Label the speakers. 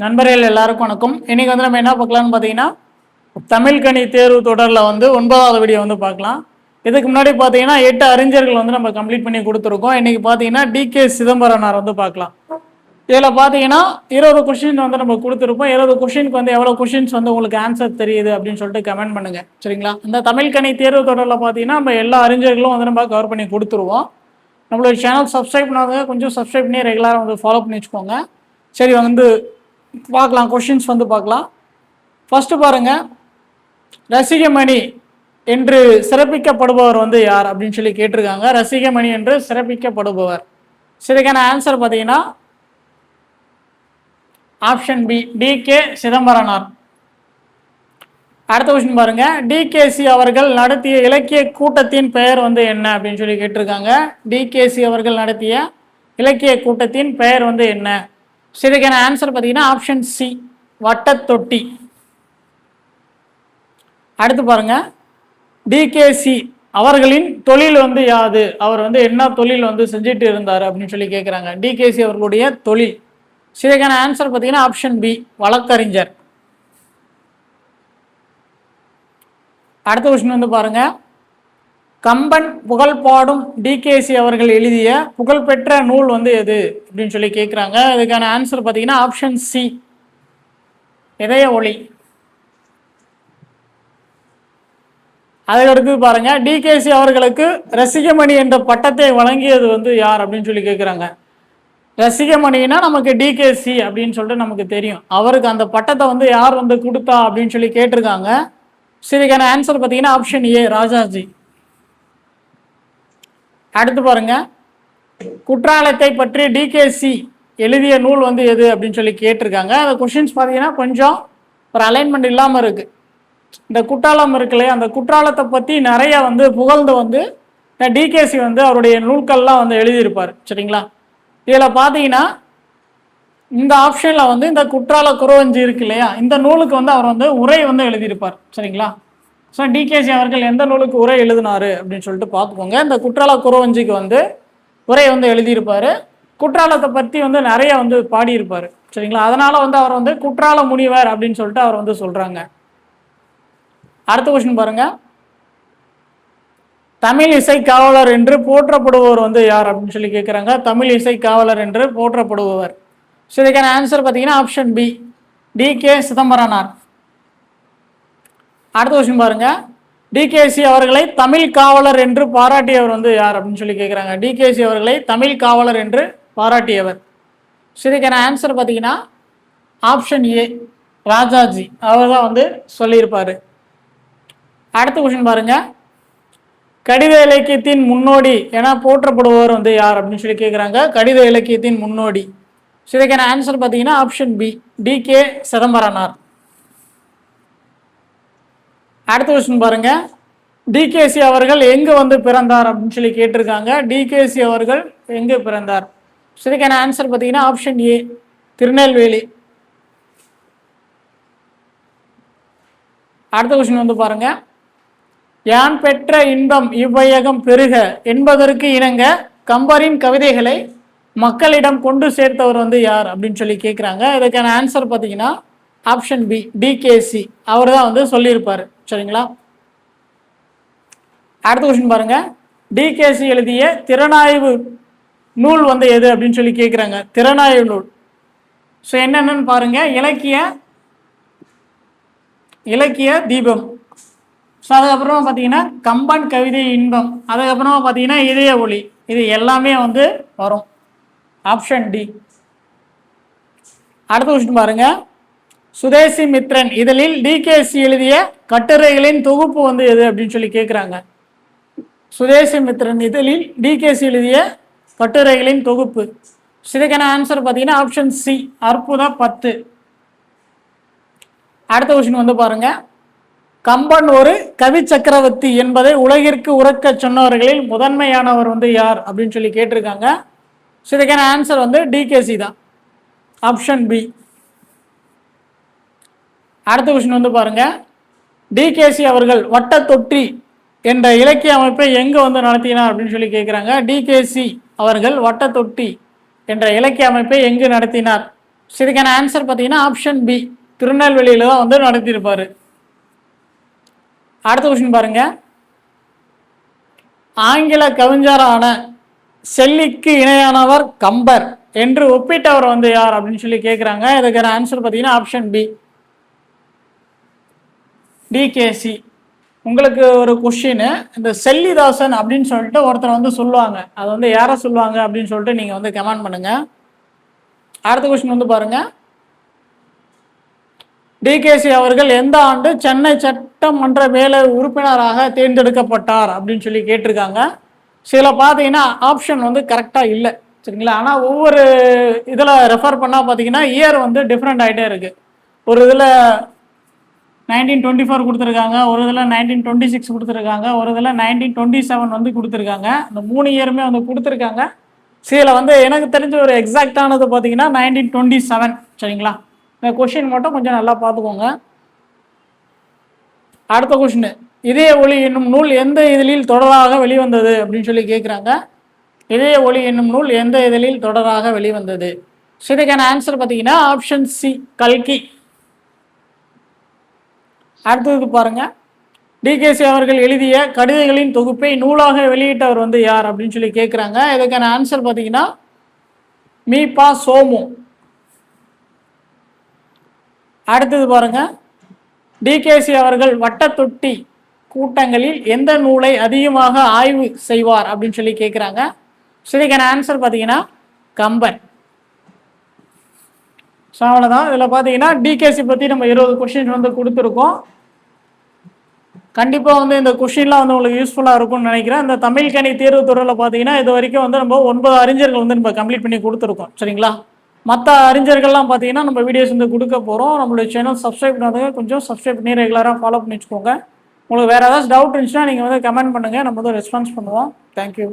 Speaker 1: நண்பர்கள் எல்லாருக்கும் வணக்கம். இன்னைக்கு வந்து நம்ம என்ன பார்க்கலாம்னு பார்த்தீங்கன்னா, தமிழ் கணி தேர்வு தொடரில் வந்து 9வது வீடியோ வந்து பார்க்கலாம். இதுக்கு முன்னாடி பார்த்தீங்கன்னா 8 அறிஞர்கள் வந்து நம்ம கம்ப்ளீட் பண்ணி கொடுத்துருக்கோம். இன்னைக்கு பார்த்தீங்கன்னா DK சிதம்பரனார் வந்து பார்க்கலாம். இதில் பார்த்தீங்கன்னா 20 கொஸ்டின் வந்து நம்ம கொடுத்துருப்போம். 20 கொஸ்டினுக்கு வந்து எவ்வளோ கொஸ்டின்ஸ் வந்து உங்களுக்கு ஆன்சர் தெரியுது அப்படின்னு சொல்லிட்டு கமெண்ட் பண்ணுங்க, சரிங்களா? இந்த தமிழ் கணி தேர்வு தொடரில் பார்த்தீங்கன்னா நம்ம எல்லா அறிஞர்களும் வந்து நம்ம கவர் பண்ணி கொடுத்துருவோம். நம்மளோட சேனல் சப்ஸ்கிரைப் பண்ணாதவங்க கொஞ்சம் சப்ஸ்கிரைப் பண்ணி ரெகுலராக வந்து ஃபாலோ பண்ணி வச்சுக்கோங்க. சரி, வந்து பார்க்கலாம், கொஷின்ஸ் வந்து பார்க்கலாம். ஃபர்ஸ்ட் பாருங்க, ரசிகமணி என்று சிறப்பிக்கப்படுபவர் வந்து யார் அப்படின்னு சொல்லி கேட்டிருக்காங்க. ரசிகமணி என்று சிறப்பிக்கப்படுபவர். இதுக்கான ஆன்சர் பார்த்தீங்கன்னா ஆப்ஷன் பி, DK சிதம்பரனார். அடுத்த கொஸ்டின் பாருங்க, DKC அவர்கள் நடத்திய இலக்கிய கூட்டத்தின் பெயர் வந்து என்ன அப்படின்னு சொல்லி கேட்டிருக்காங்க. DKC அவர்கள் நடத்திய இலக்கிய கூட்டத்தின் பெயர் வந்து என்ன? இதுக்கான ஆன்சர் பார்த்தீங்கன்னா ஆப்ஷன் சி, வட்டத்தொட்டி. அடுத்து பாருங்க, DKC அவர்களின் தொழில் வந்து யாது? அவர் வந்து என்ன தொழில் வந்து செஞ்சுட்டு இருந்தார் அப்படின்னு சொல்லி கேட்குறாங்க. DKC அவர்களுடைய தொழில். இதுக்கான ஆன்சர் பார்த்தீங்கன்னா ஆப்ஷன் பி, வழக்கறிஞர். அடுத்த கொஸ்டின் வந்து பாருங்க, கம்பன் புகழ் பாடும் DKC அவர்கள் எழுதிய புகழ்பெற்ற நூல் வந்து எது அப்படின்னு சொல்லி கேட்குறாங்க. இதுக்கான ஆன்சர் பார்த்தீங்கன்னா ஆப்ஷன் சி, இதய ஒளி. அதுக்கடுத்து பாருங்க, DKC அவர்களுக்கு ரசிகமணி என்ற பட்டத்தை வழங்கியது வந்து யார் அப்படின்னு சொல்லி கேட்குறாங்க. ரசிகமணினா நமக்கு DKC அப்படின்னு சொல்லிட்டு நமக்கு தெரியும். அவருக்கு அந்த பட்டத்தை வந்து யார் வந்து கொடுத்தா அப்படின்னு சொல்லி கேட்டிருக்காங்க. இதுக்கான ஆன்சர் பார்த்தீங்கன்னா ஆப்ஷன் ஏ, ராஜாஜி. அடுத்து பாருங்க, குற்றாலத்தை பற்றி DKC எழுதிய நூல் வந்து எது அப்படின்னு சொல்லி கேட்டிருக்காங்க. அந்த கொஷின்ஸ் பார்த்தீங்கன்னா கொஞ்சம் ஒரு அலைன்மெண்ட் இல்லாமல் இருக்கு. இந்த குற்றாலம் இருக்கு இல்லையா, அந்த குற்றாலத்தை பற்றி நிறைய வந்து புகழ்ந்து வந்து DKC வந்து அவருடைய நூல்கள்லாம் வந்து எழுதியிருப்பார், சரிங்களா? இதில் பார்த்தீங்கன்னா இந்த ஆப்ஷனில் வந்து இந்த குற்றால குறவஞ்சி இருக்கு இல்லையா, இந்த நூலுக்கு வந்து அவர் வந்து உரை வந்து எழுதியிருப்பார், சரிங்களா? ஸோ DKC அவர்கள் எந்த நூலுக்கு உரை எழுதினாரு அப்படின்னு சொல்லிட்டு பார்த்துக்கோங்க. இந்த குற்றால குறவஞ்சிக்கு வந்து உரை வந்து எழுதியிருப்பார். குற்றாலத்தை பற்றி வந்து நிறைய வந்து பாடியிருப்பார், சரிங்களா? அதனால வந்து அவர் வந்து குற்றால முனிவர் அப்படின்னு சொல்லிட்டு அவர் வந்து சொல்கிறாங்க. அடுத்த கொஸ்டின் பாருங்க, தமிழ் இசை காவலர் என்று போற்றப்படுபவர் வந்து யார் அப்படின்னு சொல்லி கேட்குறாங்க. தமிழ் இசை காவலர் என்று போற்றப்படுபவர். ஸோ இதுக்கான ஆன்சர் பார்த்தீங்கன்னா ஆப்ஷன் பி, DK சிதம்பரனார். அடுத்த கொஸ்டின் பாருங்க, DKC அவர்களை தமிழ் காவலர் என்று பாராட்டியவர் வந்து யார் அப்படின்னு சொல்லி கேட்குறாங்க. DKC அவர்களை தமிழ் காவலர் என்று பாராட்டியவர். இதுக்கான ஆன்சர் பார்த்தீங்கன்னா ஆப்ஷன் ஏ, ராஜாஜி. அவர் தான் வந்து சொல்லியிருப்பார். அடுத்த கொஸ்டின் பாருங்க, கடித இலக்கியத்தின் முன்னோடி என போற்றப்படுபவர் வந்து யார் அப்படின்னு சொல்லி கேட்குறாங்க. கடித இலக்கியத்தின் முன்னோடி. இதுக்கான ஆன்சர் பார்த்தீங்கன்னா ஆப்ஷன் பி, DK சிதம்பரனார். அடுத்த கொஸ்டின் பாருங்க, DKC அவர்கள் எங்கு வந்து பிறந்தார் அப்படின்னு சொல்லி கேட்டிருக்காங்க. DKC அவர்கள் எங்கு பிறந்தார்? இதுக்கான ஆன்சர் பார்த்தீங்கன்னா ஆப்ஷன் ஏ, திருநெல்வேலி. அடுத்த கொஸ்டின் வந்து பாருங்க, யான் பெற்ற இன்பம் இவ்வையகம் பெருக என்பதற்கு இணங்க கம்பரின் கவிதைகளை மக்களிடம் கொண்டு சேர்த்தவர் வந்து யார் அப்படின்னு சொல்லி கேட்குறாங்க. இதுக்கான ஆன்சர் பார்த்தீங்கன்னா ஆப்ஷன் பி, DKC. அவர் தான் வந்து சொல்லியிருப்பார், சரிங்களா? அடுத்த கொஸ்டின் பாருங்க, DKC எழுதிய திறனாய்வு நூல் வந்து எது அப்படின்னு சொல்லி கேட்குறாங்க. திறனாய்வு நூல். ஸோ என்னென்னு பாருங்க, இலக்கிய தீபம். ஸோ அதுக்கப்புறமா பார்த்தீங்கன்னா கம்பன் கவிதை இன்பம். அதுக்கப்புறமா பார்த்தீங்கன்னா இதய ஒளி. இது எல்லாமே வந்து வரும், ஆப்ஷன் டி. அடுத்த கொஸ்டின் பாருங்க, சுதேசி மித்ரன் இதழில் DKC எழுதிய கட்டுரைகளின் தொகுப்பு வந்து எது அப்படின்னு சொல்லி கேட்குறாங்க. சுதேசி மித்ரன் இதழில் DKC எழுதிய கட்டுரைகளின் தொகுப்பு. இதுக்கான ஆன்சர் பார்த்தீங்கன்னா ஆப்ஷன் சி, அற்புத 10. அடுத்த கொஸ்டின் வந்து பாருங்க, கம்பன் ஒரு கவி சக்கரவர்த்தி என்பதை உலகிற்கு உறக்க சொன்னவர்களில் முதன்மையானவர் வந்து யார் அப்படின்னு சொல்லி கேட்டிருக்காங்க. இதுக்கான ஆன்சர் வந்து DKC தான், ஆப்ஷன் பி. அடுத்த கொஸ்டின் வந்து பாருங்க, DKC அவர்கள் வட்டத்தொட்டி என்ற இலக்கிய அமைப்பை எங்கே வந்து நடத்தினார் அப்படின்னு சொல்லி கேட்குறாங்க. DKC அவர்கள் வட்டத்தொட்டி என்ற இலக்கிய அமைப்பை எங்கு நடத்தினார்? ஸோ இதுக்கான ஆன்சர் பார்த்தீங்கன்னா ஆப்ஷன் பி, திருநெல்வேலியில் தான் வந்து நடத்தியிருப்பார். அடுத்த கொஸ்டின் பாருங்க. ஆங்கில கவிஞரான ஷெல்லிக்கு இணையானவர் கம்பர் என்று ஒப்பிட்டவர் வந்து யார் அப்படின்னு சொல்லி கேட்குறாங்க. இதுக்கான ஆன்சர் பார்த்தீங்கன்னா ஆப்ஷன் பி, டிகேசி. உங்களுக்கு ஒரு கொஷின், இந்த செல்லிதாசன் அப்படின்னு சொல்லிட்டு ஒருத்தர் வந்து சொல்லுவாங்க, அது வந்து யாரை சொல்லுவாங்க அப்படின்னு சொல்லிட்டு நீங்கள் வந்து கமெண்ட் பண்ணுங்க. அடுத்த கொஸ்டின் வந்து பாருங்க. டிகேசி அவர்கள் எந்த ஆண்டு சென்னை சட்டமன்ற மேல உறுப்பினராக தேர்ந்தெடுக்கப்பட்டார் அப்படின்னு சொல்லி கேட்டிருக்காங்க. சில பார்த்தீங்கன்னா ஆப்ஷன் வந்து கரெக்டாக இல்லை, சரிங்களா. ஆனால் ஒவ்வொரு இதில் ரெஃபர் பண்ணால் பார்த்தீங்கன்னா இயர் வந்து டிஃப்ரெண்ட் ஆகிட்டே இருக்குது. ஒரு இதில் 1924 கொடுத்துருக்காங்க, ஒரு இதில் 1926 கொடுத்துருக்காங்க, ஒரு இதில் 1927 வந்து கொடுத்துருக்காங்க. இந்த 3 இயருமே வந்து கொடுத்துருக்காங்க. சில வந்து எனக்கு தெரிஞ்ச ஒரு எக்ஸாக்டானது பார்த்தீங்கன்னா 1927, சரிங்களா. இந்த கொஷின் மட்டும் கொஞ்சம் நல்லா பார்த்துக்கோங்க. அடுத்த கொஷின், இதய ஒளி என்னும் நூல் எந்த இதழில் தொடராக வெளிவந்தது அப்படின்னு சொல்லி கேட்குறாங்க. இதய ஒளி என்னும் நூல் எந்த இதழில் தொடராக வெளிவந்தது? ஸோ இதுக்கான ஆன்சர் பார்த்தீங்கன்னா ஆப்ஷன் சி, கல்கி. அடுத்தது பாருங்க. டிகேசி அவர்கள் எழுதிய கடிதங்களின் தொகுப்பை நூலாக வெளியிட்டவர் வந்து யார் அப்படின்னு சொல்லி கேட்குறாங்க. இதுக்கான ஆன்சர் பார்த்தீங்கன்னா மீபா சோமு. அடுத்தது பாருங்க. டிகேசி அவர்கள் வட்டத்தொட்டி கூட்டங்களில் எந்த நூலை அதிகமாக ஆய்வு செய்வார் அப்படின்னு சொல்லி கேட்குறாங்க. ஸோ இதுக்கான ஆன்சர் பார்த்தீங்கன்னா கம்பன். ஸோ அவ்வளோதான். இதில் பார்த்தீங்கன்னா டிகேசி பற்றி நம்ம 20 கொஷின் வந்து கொடுத்துருக்கோம். கண்டிப்பாக வந்து இந்த கொஷின்லாம் வந்து உங்களுக்கு யூஸ்ஃபுல்லாக இருக்கும்னு நினைக்கிறேன். இந்த தமிழ் கணி தேர்வு தொடரில் பார்த்தீங்கன்னா இது வரைக்கும் வந்து நம்ம 9 அறிஞர்கள் வந்து நம்ம கம்ப்ளீட் பண்ணி கொடுத்துருக்கோம், சரிங்களா. மற்ற அறிஞர்கள்லாம் பார்த்தீங்கன்னா நம்ம வீடியோஸ் வந்து கொடுக்க போகிறோம். நம்மளுடைய சேனல் சப்ஸ்கிரைப் பண்ணாதவங்க கொஞ்சம் சப்ஸ்கிரைப் பண்ணி ரெகுலராக ஃபாலோ பண்ணி வச்சுக்கோங்க. உங்களுக்கு வேறு ஏதாச்சும் டவுட் இருந்துச்சுன்னா நீங்கள் வந்து கமெண்ட் பண்ணுங்கள், நம்ம வந்து ரெஸ்பான்ஸ் பண்ணுவோம். தேங்க்யூ.